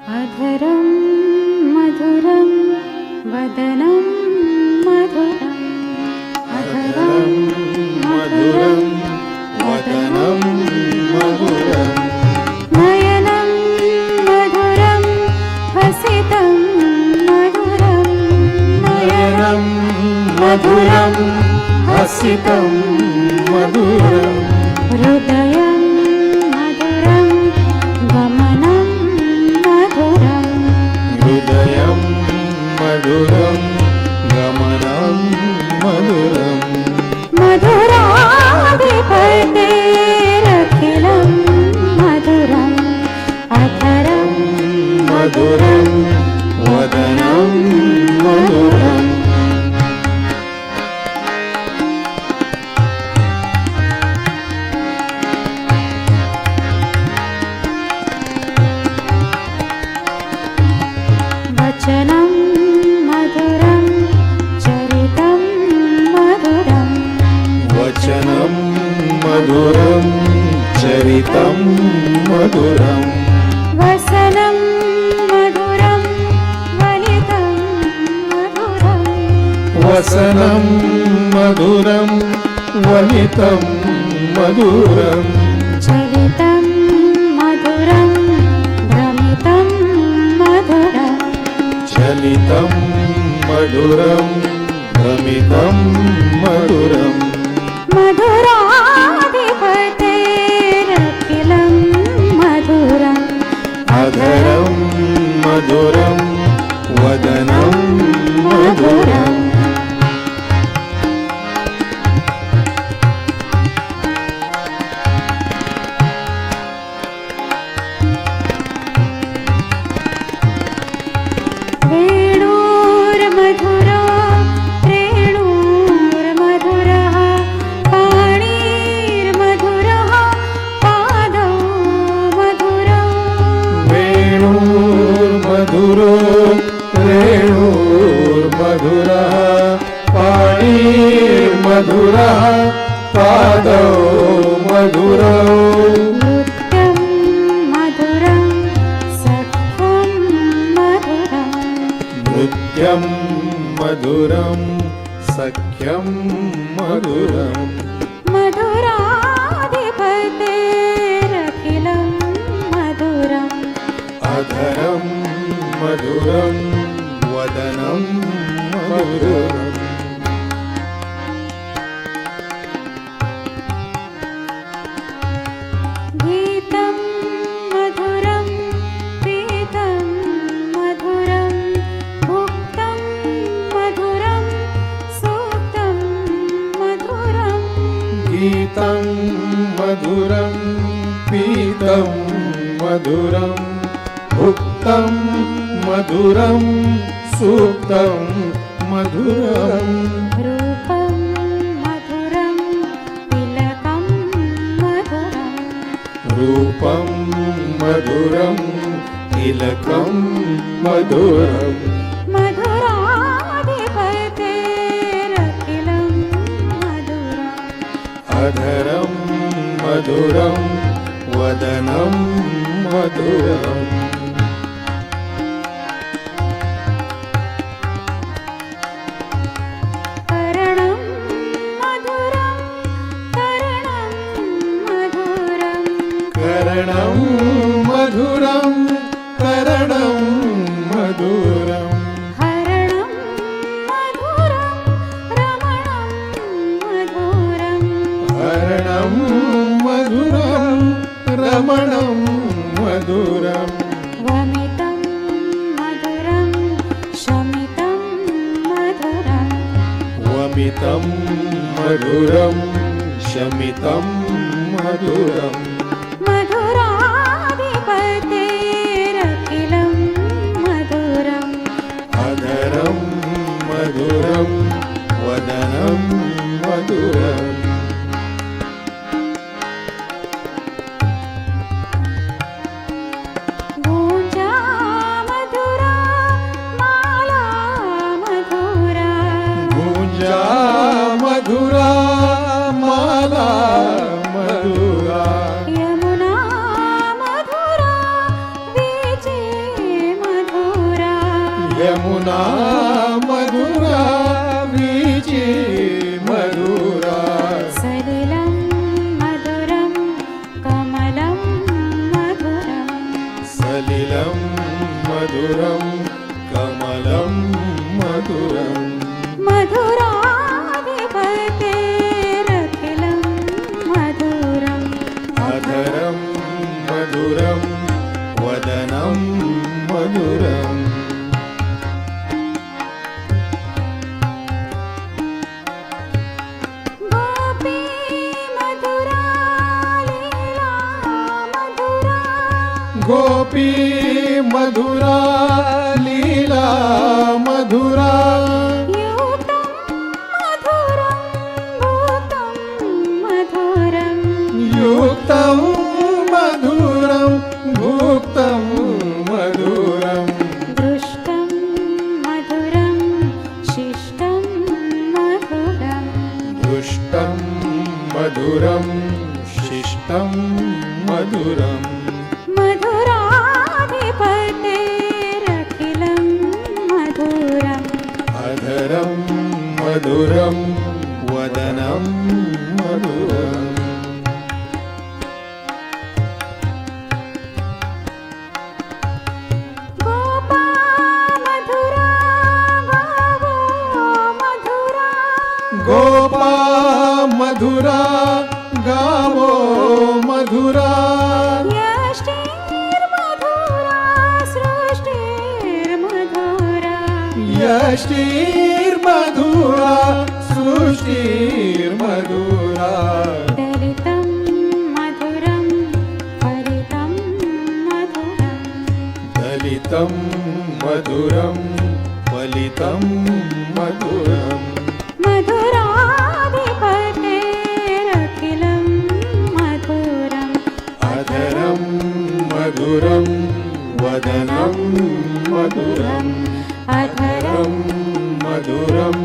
अधरं मधुरं वदनं मधुरम् अधरं मधुरं वदनं मधुरम् नयनं मधुरं हसितं मधुरं नयनं मधुरं हसितं मधुरम् हृदयं मधुरं गमनं मधुरं हृदयं मधुरं गमनं मधुरम् मधुराधिपतेरखिलं मधुरम् अधरं मधुरं वदनं मधुरम् वचनं मधुरं चरितं मधुरं वचनं मधुरं चरितं मधुरम् वसनं मधुरं वलितं मधुरं वसनं मधुरं वलितं मधुरम् चरितं मधुरं भ्रमितं मधुरं चलितं मधुरं भ्रमितं मधुरम् मधुराधिपतेरखिलं मधुरम् अधरं मधुरं वदनं मधुरम् वेणुर्मधुरो रेणुर्मधुरः पाणिर्मधुरः पादौ मधुरौ वेणुर्मधुरो रेणुर्मधुरः पाणिर्मधुरः पादौ मधुरौ नृत्यं मधुरं सख्यं मधुरम् नृत्यं मधुरं सख्यं मधुरम् मधुराधिपतेरखिलं मधुरम् अधरं मधुरं वदनं मधुरम् गीतं मधुरं पीतं मधुरं भुक्तं मधुरं सूक्तं मधुरं गीतं मधुरं पीतं मधुरं भुक्तं मधुरं सूक्तं मधुरम् रूपं मधुरं तिलकं मधुरं रूपं मधुरं तिलकं मधुरम् मधुराधिपतेरखिलं मधुरम् अधरं मधुरं वदनं मधुरम् करणं मधुरं करणं मधुरं करणं मधुरं करणं मधुरम् हरणं मधुरं रमणं मधुरं हरणं मधुरं रमणं मधुरम् वमितं मधुरं शमितं मधुरं वमितं मधुरं शमितं मधुरम् मधुराधिपतेरखिलं मधुरम् अधरं मधुरं वदनं मधुरम् गुञ्जा मधुरा माला मधुरा गुञ्जा मधुरा माला मधुरा यमुना मधुरा वीची मधुरा सलिलं मधुरं कमलं मधुरम् सलिलं मधुरं कमलं मधुरम् मधुराधिपतेरखिलं मधुरम् अधरं मधुरं वदनं मधुरम् गोपी मधुरा लीला मधुरा युक्तं मधुरं भुक्तं मधुरं दृष्टं मधुरं शिष्टं मधुरम् दुष्टं मधुरं शिष्टं मधुरम् मधुराधिपतेरखिलं मधुरम् अधरं मधुरं वदनं मधुरम् गोपा मधुरा गावो मधुरा गोपा मधुरा गावो मधुरा यष्टिर्मधुरा सृष्टिर्मधुरा यष्टिर्मधुरा सृष्टिर्मधुरा दलितं मधुरं फलितं मधुरम् दलितं मधुरं फलितं मधुरम् मधुराधिपतेरखिलं मधुरम् अधरं मधुरं वदनं मधुरम् अधरं मधुरं